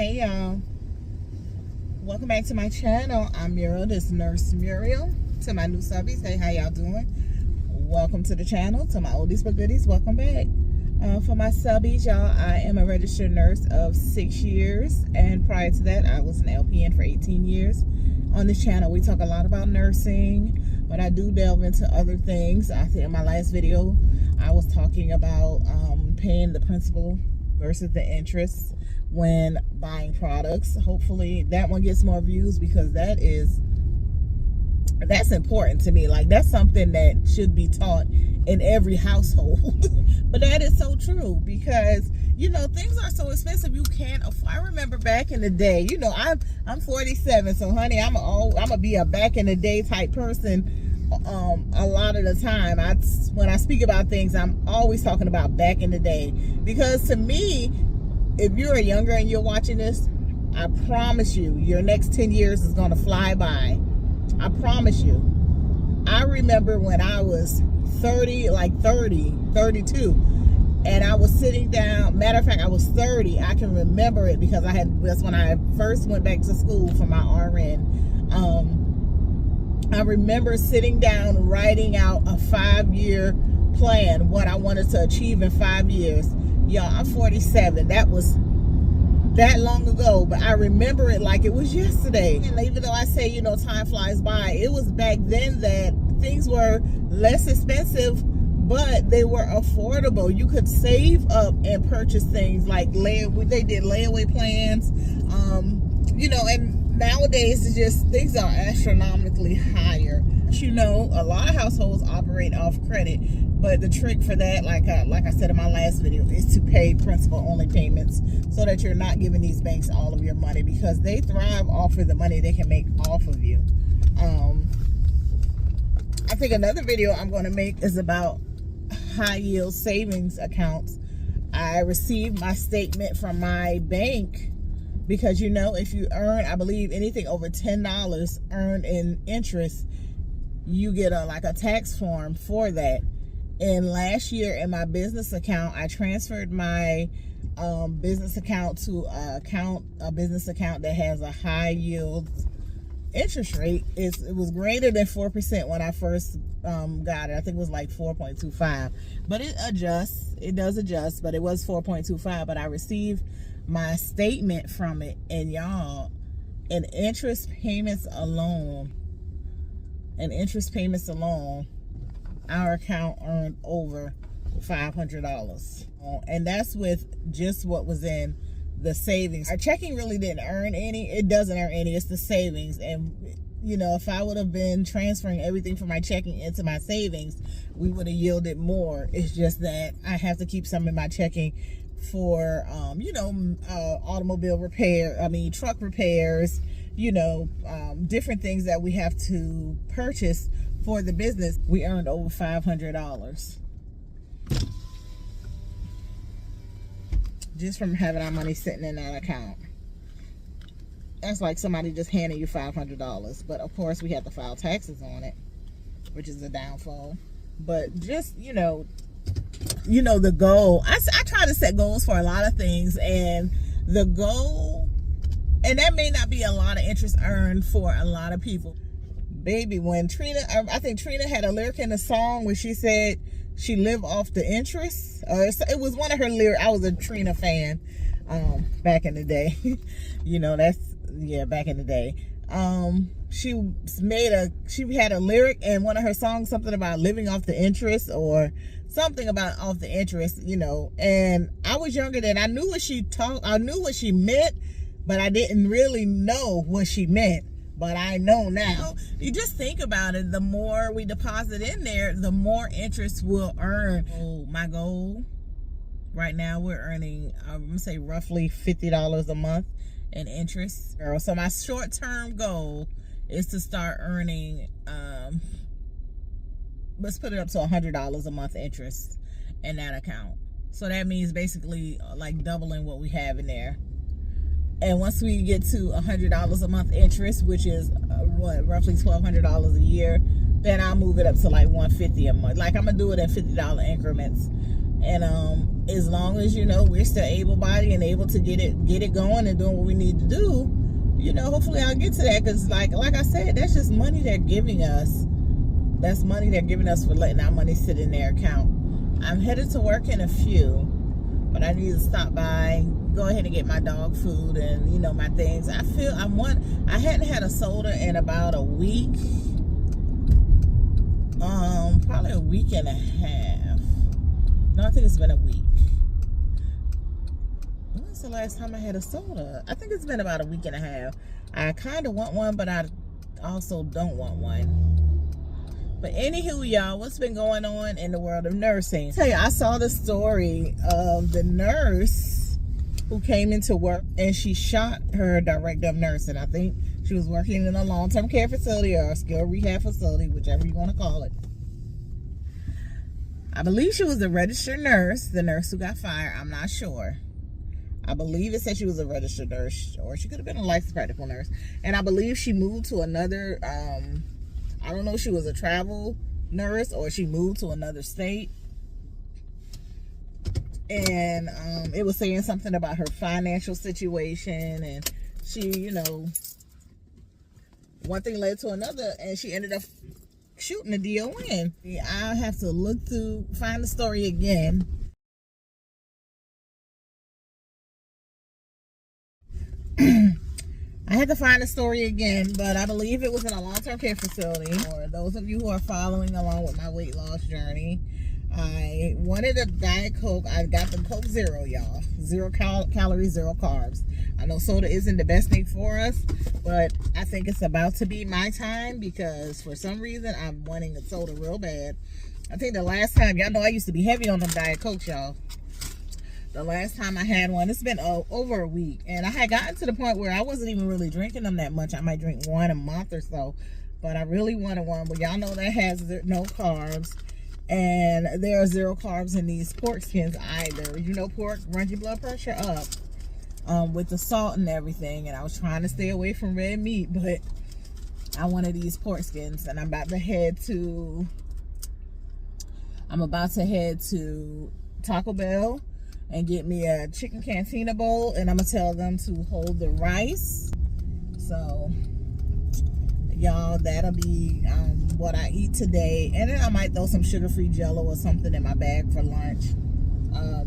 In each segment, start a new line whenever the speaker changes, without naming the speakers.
Hey y'all, welcome back to my channel. I'm Muriel, this is Nurse Muriel. To my new subbies, hey, how y'all doing? Welcome to the channel. To my oldies but goodies, welcome back. For my subbies, y'all, I am a registered nurse of 6 years, and prior to that I was an LPN for 18 years. On this channel we talk a lot about nursing, but I do delve into other things. I think in my last video I was talking about paying the principal versus the interest when buying products. Hopefully that one gets more views, because that's important to me. Like, that's something that should be taught in every household. But that is so true, because you know, things are so expensive you can't afford. I remember back in the day, you know, I'm 47, so honey, I'm gonna be a back in the day type person. A lot of the time when I speak about things, I'm always talking about back in the day, because to me, if you're younger and you're watching this, I promise you, your next 10 years is going to fly by. I promise you. I remember when I was 32, and I was sitting down. Matter of fact, I was 30. I can remember it because that's when I first went back to school for my RN. I remember sitting down, writing out a 5-year plan, what I wanted to achieve in 5 years. Y'all, I'm 47. That was that long ago, but I remember it like it was yesterday. And even though I say, you know, time flies by, it was back then that things were less expensive, but they were affordable. You could save up and purchase things like they did layaway plans, you know, and nowadays it's just, things are astronomically higher. You know, a lot of households operate off credit, but the trick for that, like I said in my last video, is to pay principal only payments, so that you're not giving these banks all of your money, because they thrive off of the money they can make off of you. I think another video I'm going to make is about high yield savings accounts. I received my statement from my bank, because you know, if you earn, I believe, anything over $10 earned in interest, you get a tax form for that. And last year in my business account, I transferred my business account to a business account that has a high yield interest rate. It was greater than 4% when I first got it. I think it was like 4.25, but it does adjust, but it was 4.25. But I received my statement from it, and y'all, in interest payments alone, our account earned over $500, and that's with just what was in the savings. Our checking really didn't earn any. It doesn't earn any. It's the savings. And you know, if I would have been transferring everything from my checking into my savings, we would have yielded more. It's just that I have to keep some in my checking for you know, automobile repair, truck repairs, you know, different things that we have to purchase for the business. We earned over $500 just from having our money sitting in that account. That's like somebody just handing you $500, but of course we have to file taxes on it, which is a downfall. But just, you know, the goal, I try to set goals for a lot of things, and the goal, and that may not be a lot of interest earned for a lot of people. Baby, when I think Trina had a lyric in the song where she said she lived off the interest, or it was one of her lyrics. I was a Trina fan back in the day. You know, back in the day. She had a lyric in one of her songs, something about living off the interest, or something about off the interest, you know. And I was younger then. I knew what she meant, but I didn't really know what she meant. But I know now. You just think about it. The more we deposit in there, the more interest we'll earn. Oh, my goal right now, we're earning, I'm gonna say roughly $50 a month in interest. So my short-term goal is to start earning, let's put it up to $100 a month interest in that account. So that means basically like doubling what we have in there. And once we get to $100 a month interest, which is roughly $1,200 a year, then I'll move it up to like $150 a month. Like, I'm gonna do it in $50 increments. And as long as, you know, we're still able-bodied and able to get it going and doing what we need to do, you know, hopefully I'll get to that. Because like I said, that's just money they're giving us. That's money they're giving us for letting our money sit in their account. I'm headed to work in a few, but I need to stop by, go ahead and get my dog food and, you know, my things. I hadn't had a soda in about a week. Probably a week and a half. No, I think it's been a week. When was the last time I had a soda? I think it's been about a week and a half. I kind of want one, but I also don't want one. But anywho, y'all, what's been going on in the world of nursing? I'll tell you, I saw the story of the nurse who came into work and she shot her director of nursing. I think she was working in a long-term care facility or a skilled rehab facility, whichever you want to call it. I believe she was a registered nurse, the nurse who got fired. I'm not sure. I believe it said she was a registered nurse, or she could have been a licensed practical nurse. And I believe she moved to another, I don't know if she was a travel nurse or she moved to another state. And it was saying something about her financial situation, and she, you know, one thing led to another, and she ended up shooting the DON. I'll have to look through, find the story again. I had to find the story again, but I believe it was in a long-term care facility. For those of you who are following along with my weight loss journey, I wanted a Diet Coke. I got the Coke Zero, y'all. 0 calories, 0 carbs. I know soda isn't the best thing for us, but I think it's about to be my time because for some reason I'm wanting a soda real bad. I think the last time, y'all know I used to be heavy on them Diet Cokes, y'all. The last time I had one, it's been over a week, and I had gotten to the point where I wasn't even really drinking them that much. I might drink one a month or so, but I really wanted one. But y'all know that has no carbs, and there are 0 carbs in these pork skins either. You know, pork runs your blood pressure up with the salt and everything, and I was trying to stay away from red meat, but I wanted these pork skins, and I'm about to head to Taco Bell and get me a chicken cantina bowl, and I'm gonna tell them to hold the rice. So y'all, that'll be what I eat today, and then I might throw some sugar-free Jello or something in my bag for lunch.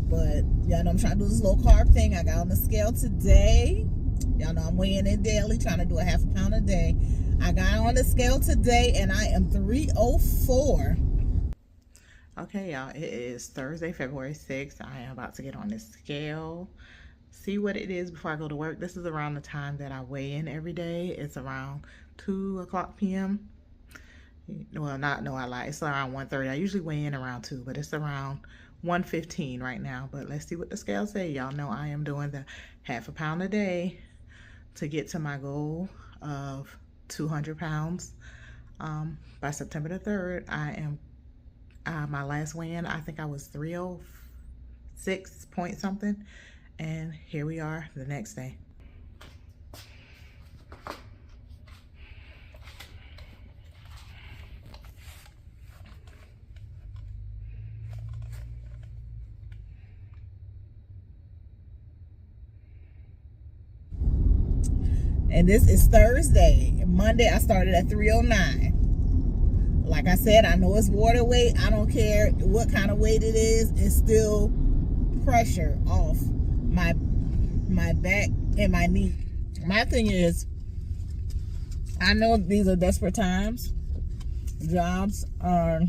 But y'all know I'm trying to do this low carb thing. I got on the scale today. Y'all know I'm weighing in daily, trying to do a half a pound a day. I got on the scale today and I am 304. Okay, y'all, it is Thursday, February 6th. I am about to get on this scale, see what it is before I go to work. This is around the time that I weigh in every day. It's around 2 o'clock p.m. Well, I lied. It's around 1:30. I usually weigh in around 2, but it's around 1:15 right now. But let's see what the scale say. Y'all know I am doing the half a pound a day to get to my goal of 200 pounds. By September the 3rd, I am my last weigh-in, I think I was 306 point something, and here we are the next day. And this is Thursday. Monday I started at 309. Like I said, I know it's water weight. I don't care what kind of weight it is. It's still pressure off my back and my knee. My thing is, I know these are desperate times. Jobs are,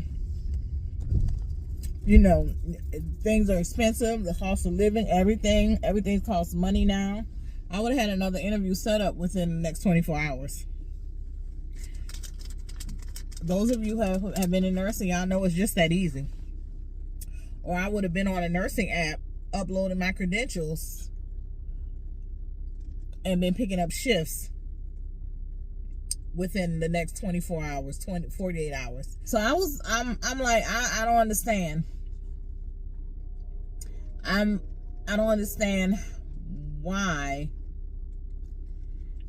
you know, things are expensive. The cost of living, everything costs money now. I would have had another interview set up within the next 24 hours. Those of you who have been in nursing, y'all know it's just that easy. Or I would have been on a nursing app, uploading my credentials, and been picking up shifts within the next 24 hours, 48 hours. So I'm like, I don't understand. I don't understand why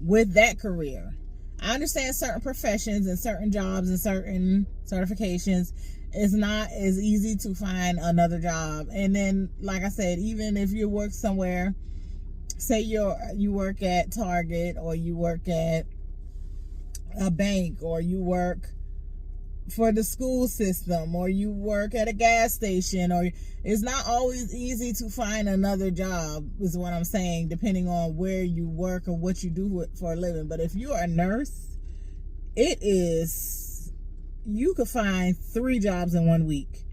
with that career. I understand certain professions and certain jobs and certain certifications it's not as easy to find another job. And then, like I said, even if you work somewhere, say you work at Target, or you work at a bank, or you work for the school system, or you work at a gas station, or it's not always easy to find another job, is what I'm saying, depending on where you work or what you do for a living. But if you're a nurse, you could find 3 jobs in 1 week.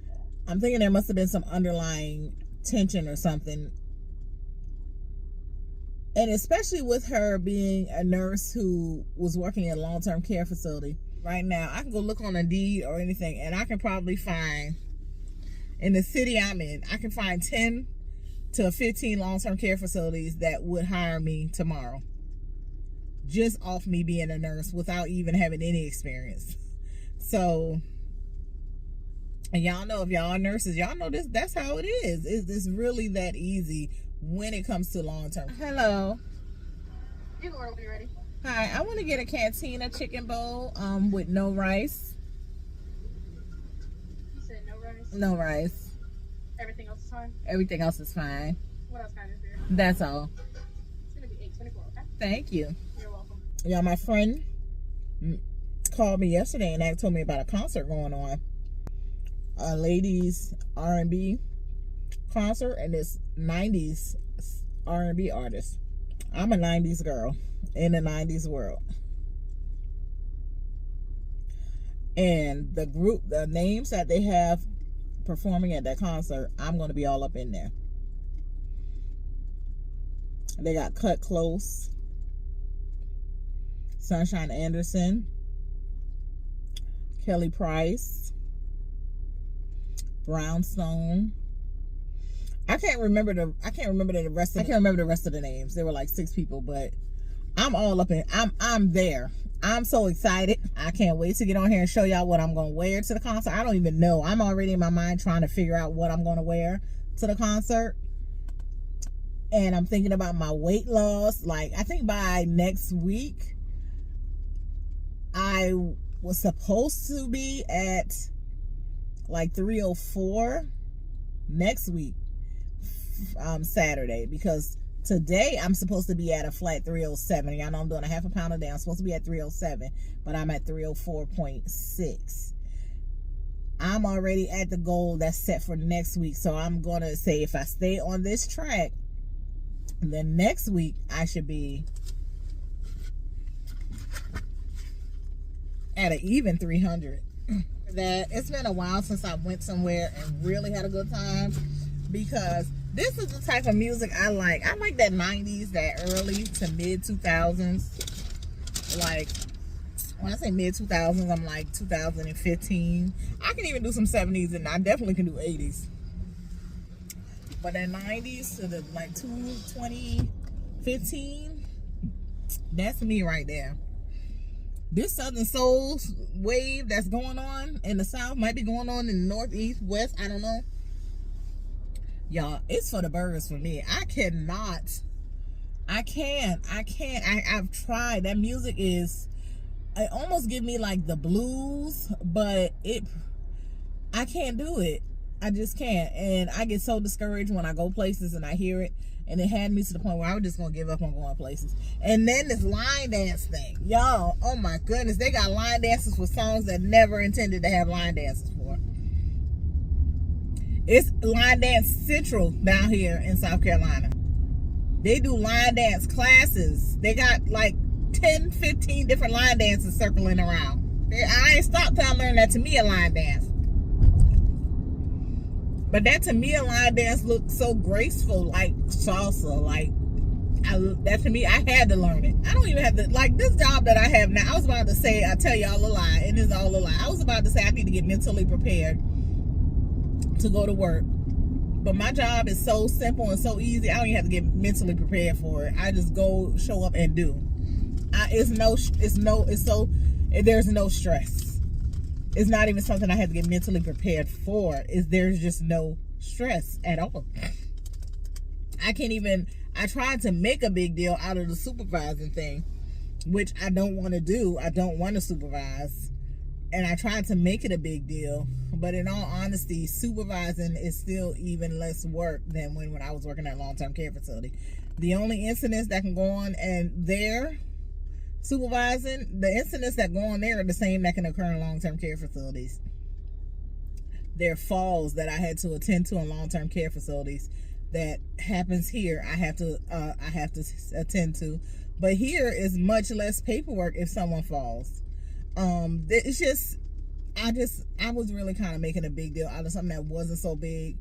I'm thinking there must have been some underlying tension or something. And especially with her being a nurse who was working in a long-term care facility. Right now, I can go look on Indeed or anything, and I can probably find, in the city I'm in, I can find 10 to 15 long-term care facilities that would hire me tomorrow, just off me being a nurse without even having any experience. So, and y'all know, if y'all are nurses, y'all know this. That's how it is. It's really that easy when it comes to long-term. Hello.
You can order when you're ready.
Hi, I want to get a cantina chicken bowl with no rice.
You said no rice?
No rice.
Everything else is fine?
Everything else is fine.
What else kind is there?
That's all.
It's going to be $8.24, okay?
Thank you.
You're welcome.
Yeah, my friend called me yesterday and told me about a concert going on. A ladies R&B concert, and it's 90s R&B artist. I'm a 90s girl in the 90s world. And the names that they have performing at that concert, I'm going to be all up in there. They got Cut Close, Sunshine Anderson, Kelly Price, Brownstone. I can't remember the rest of the names. There were like 6 people, but I'm all up in. I'm there. I'm so excited. I can't wait to get on here and show y'all what I'm going to wear to the concert. I don't even know. I'm already in my mind trying to figure out what I'm going to wear to the concert. And I'm thinking about my weight loss. Like, I think by next week, I was supposed to be at like 304 next week, Saturday, because today I'm supposed to be at a flat 307. Y'all know I'm doing a half a pound a day. I'm supposed to be at 307, but I'm at 304.6. I'm already at the goal that's set for next week. So I'm going to say, if I stay on this track, then next week I should be at an even 300. That it's been a while since I went somewhere and really had a good time, because this is the type of music I like. I like that 90s, that early to mid 2000s. Like, when I say mid 2000s, I'm like 2015. I can even do some 70s, and I definitely can do 80s. But that 90s to the like 2015, that's me right there. This Southern Soul wave that's going on in the South might be going on in the Northeast, West, I don't know. Y'all, it's for the birds for me. I've tried. That music it almost give me like the blues, but I can't do it. I just can't. And I get so discouraged when I go places and I hear it. And it had me to the point where I was just going to give up on going places. And then this line dance thing. Y'all, oh my goodness. They got line dances for songs that never intended to have line dances for. It's line dance central down here in South Carolina. They do line dance classes. They got like 10, 15 different line dances circling around. I ain't stopped till I learned that Tamia line dance. But that Tamia line dance looked so graceful, like salsa. Like, that to me, I had to learn it. I don't even have to, like, this job that I have now, I was about to say, I tell y'all a lie, and it's all a lie. I was about to say I need to get mentally prepared to go to work. But my job is so simple and so easy, I don't even have to get mentally prepared for it. I just go, show up, and do. There's no stress. It's not even something I have to get mentally prepared for. There's just no stress at all. I tried to make a big deal out of the supervising thing, which I don't want to do. I don't want to supervise. and I tried to make it a big deal, but in all honesty, supervising is still even less work than when I was working at a long-term care facility. The only incidents that can go on and there supervising, the incidents that go on there are the same that can occur in long-term care facilities. There are falls that I had to attend to in long-term care facilities that happens here. I have to attend to, but here is much less paperwork if someone falls. It's just, I was really kind of making a big deal out of something that wasn't so big.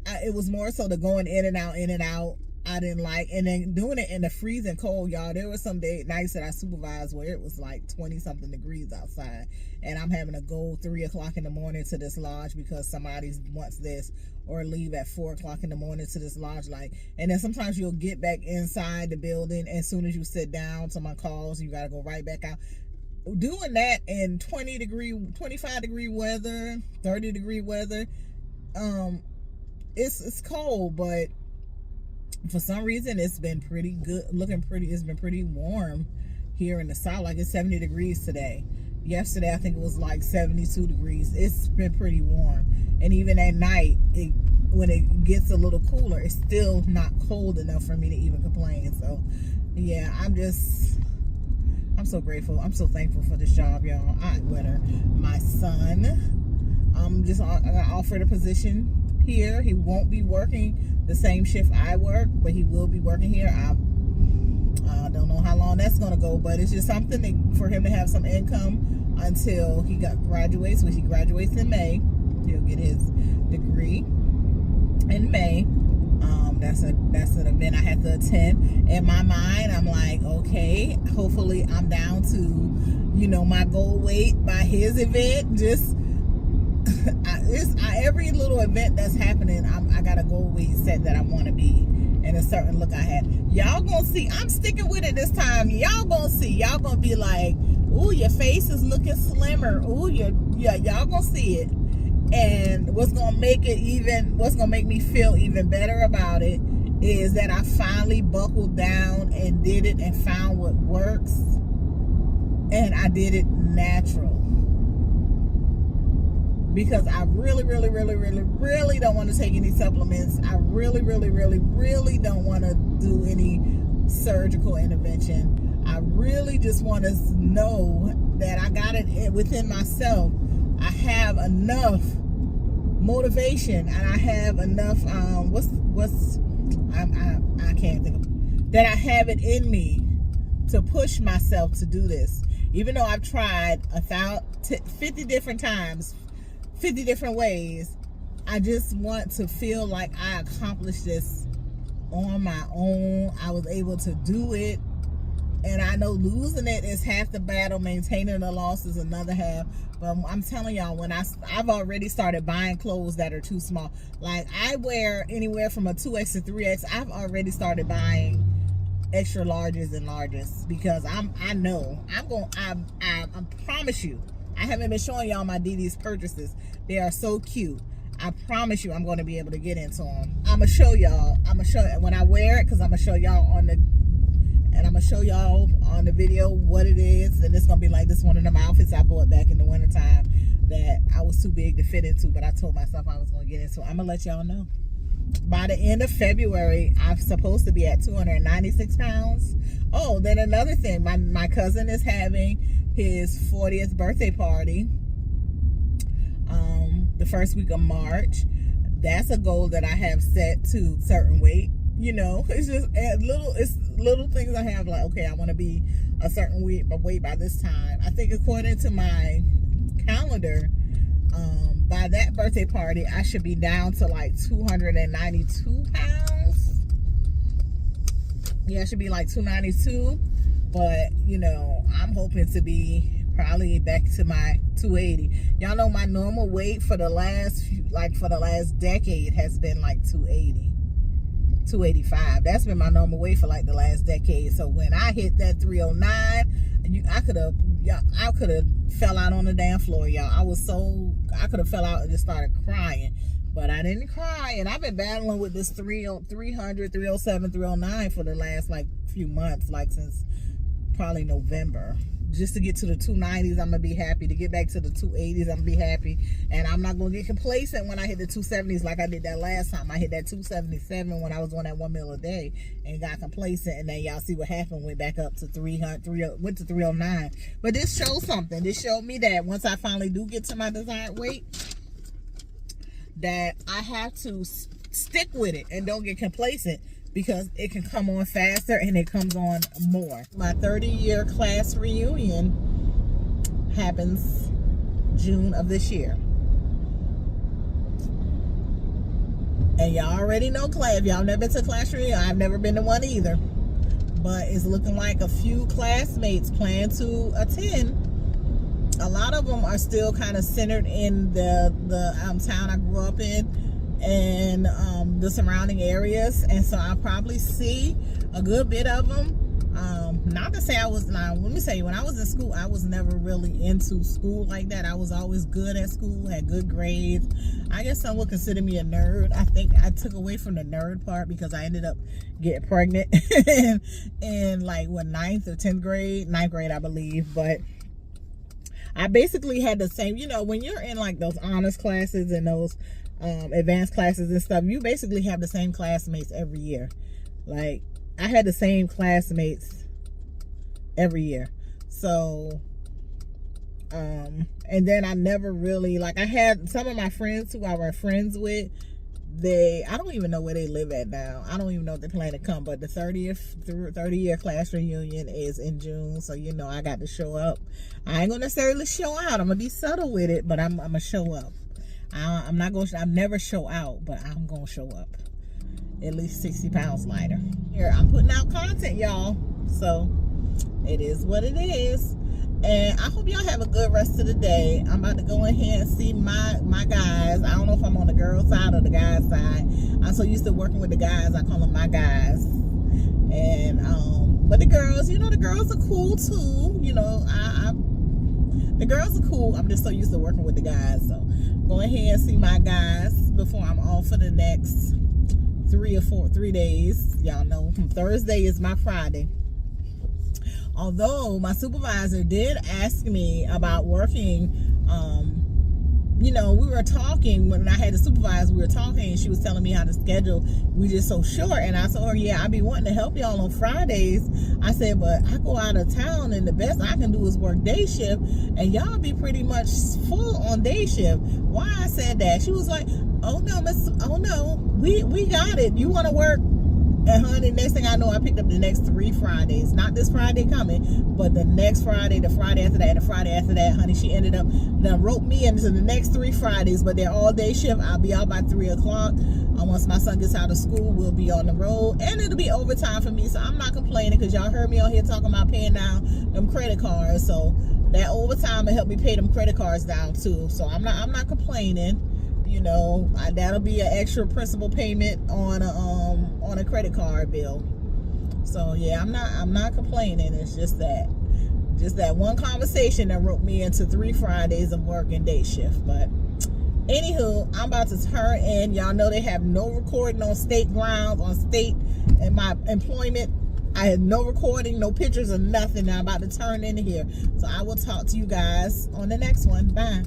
It was more so the going in and out. I didn't like, and then doing it in the freezing cold, y'all. There were some nights that I supervised where it was like 20 something degrees outside, and I'm having to go 3 o'clock in the morning to this lodge because somebody wants this, or leave at 4 o'clock in the morning to this lodge, like, and then sometimes you'll get back inside the building, and as soon as you sit down, someone calls, you got to go right back out. Doing that in 25 degree weather, 30 degree weather, it's cold, but for some reason it's been pretty good, it's been pretty warm here in the south. Like, it's 70 degrees today. Yesterday I think it was like 72 degrees. It's been pretty warm, and even at night, when it gets a little cooler, it's still not cold enough for me to even complain. So yeah, I'm so grateful. I'm so thankful for this job, y'all. My son, I got offered a position here. He won't be working the same shift I work, but he will be working here. I don't know how long that's gonna go, but it's just something for him to have some income until he graduates, which he graduates in May. He'll get his degree in May. That's an event I have to attend. In my mind, I'm like, okay, hopefully I'm down to, my goal weight by his event. Just every little event that's happening, I got a goal weight set that I want to be, and a certain look I had. Y'all gonna see. I'm sticking with it this time. Y'all gonna see. Y'all gonna be like, ooh, your face is looking slimmer. Ooh, y'all gonna see it. And what's gonna make me feel even better about it is that I finally buckled down and did it and found what works, and I did it natural. Because I really don't want to take any supplements. I really don't want to do any surgical intervention. I really just want to know that I got it within myself. I have enough motivation, and I have enough I can't think of that. I have it in me to push myself to do this, even though I've tried 50 different times, 50 different ways. I just want to feel like I accomplished this on my own. I was able to do it, and I know losing it is half the battle, maintaining the loss is another half. But I'm telling y'all, when I've already started buying clothes that are too small. Like, I wear anywhere from a 2X to 3X. I've already started buying extra larges and larges, because I promise you, I haven't been showing y'all my DD's purchases. They are so cute. I promise you I'm going to be able to get into them. I'm going to show y'all. When I wear it, because I'm going to show y'all on the video what it is. And it's going to be like this one of them outfits I bought back in the wintertime that I was too big to fit into, but I told myself I was going to get into. I'm going to let y'all know. By the end of February, I'm supposed to be at 296 pounds. Oh, then another thing. My cousin is having his 40th birthday party the first week of March. That's a goal that I have set to certain weight. It's just little things I have, like, okay, I want to be a certain weight by this time. I think according to my calendar, by that birthday party, I should be down to like 292 pounds. Yeah, I should be like 292. But, I'm hoping to be probably back to my 280. Y'all know my normal weight for the last decade has been like 280. 285. That's been my normal weight for like the last decade. So when I hit that 309, I could have fell out on the damn floor, y'all. I could have fell out and just started crying, but I didn't cry. And I've been battling with this 300, 307, 309 for the last like few months, like since probably November. just to get to the 290s, I'm gonna be happy. To get back to the 280s, I'm gonna be happy. And I'm not gonna get complacent when I hit the 270s like I did that last time. I hit that 277 when I was on that 1 meal a day and got complacent. And then y'all see what happened. Went back up to 300, went to 309. But this shows something. This showed me that once I finally do get to my desired weight, that I have to stick with it and don't get complacent, because it can come on faster and it comes on more. My 30-year class reunion happens June of this year. And y'all already know class. If y'all never been to class reunion, I've never been to one either. But it's looking like a few classmates plan to attend. A lot of them are still kind of centered in the town I grew up in, and the surrounding areas, and so I'll probably see a good bit of them. Not to say I was not. Let me tell you, when I was in school, I was never really into school like that. I was always good at school, had good grades. I guess some would consider me a nerd. I think I took away from the nerd part because I ended up getting pregnant in like what, 9th or 10th grade, 9th grade, I believe. But I basically had the same, you know, when you're in like those honors classes and those advanced classes and stuff, you basically have the same classmates every year. Like, I had the same classmates every year. So and then I never really, like, I had some of my friends who I were friends with, I don't even know where they live at now. I don't even know if they plan to come, but the 30-year class reunion is in June, so you know I got to show up. I ain't gonna necessarily show out. I'm gonna be subtle with it, but I'm gonna show up. I'm not going to, I never show out, but I'm going to show up at least 60 pounds lighter. Here, I'm putting out content, y'all. So it is what it is. And I hope y'all have a good rest of the day. I'm about to go in here and see my guys. I don't know if I'm on the girl side or the guy side. I'm so used to working with the guys, I call them my guys. And, but the girls, you know, the girls are cool too. You know, the girls are cool. I'm just so used to working with the guys. So go ahead and see my guys before I'm off for the next 3 days. Y'all know Thursday is my Friday. Although my supervisor did ask me about working, you know, we were talking when I had the supervisor, we were talking, and she was telling me how to schedule. We just so short, and I told her, yeah, I be wanting to help y'all on Fridays. I said, but I go out of town, and the best I can do is work day shift, and y'all be pretty much full on day shift. Why I said that? She was like, oh no, we got it. You want to work? And honey, next thing I know, I picked up the next 3 Fridays. Not this Friday coming, but the next Friday, the Friday after that, and the Friday after that, honey. She ended up, wrote me into the next 3 Fridays, but they're all day shift. I'll be out by 3 o'clock. Once my son gets out of school, we'll be on the road. And it'll be overtime for me, so I'm not complaining, because y'all heard me on here talking about paying down them credit cards. So that overtime will help me pay them credit cards down too. So I'm not complaining. You know, that'll be an extra principal payment on a credit card bill. So yeah, I'm not complaining. It's just that one conversation that wrote me into 3 Fridays of working day shift. But anywho, I'm about to turn in. Y'all know they have no recording on state grounds, on state and my employment. I had no recording, no pictures or nothing. I'm about to turn in here. So I will talk to you guys on the next one. Bye.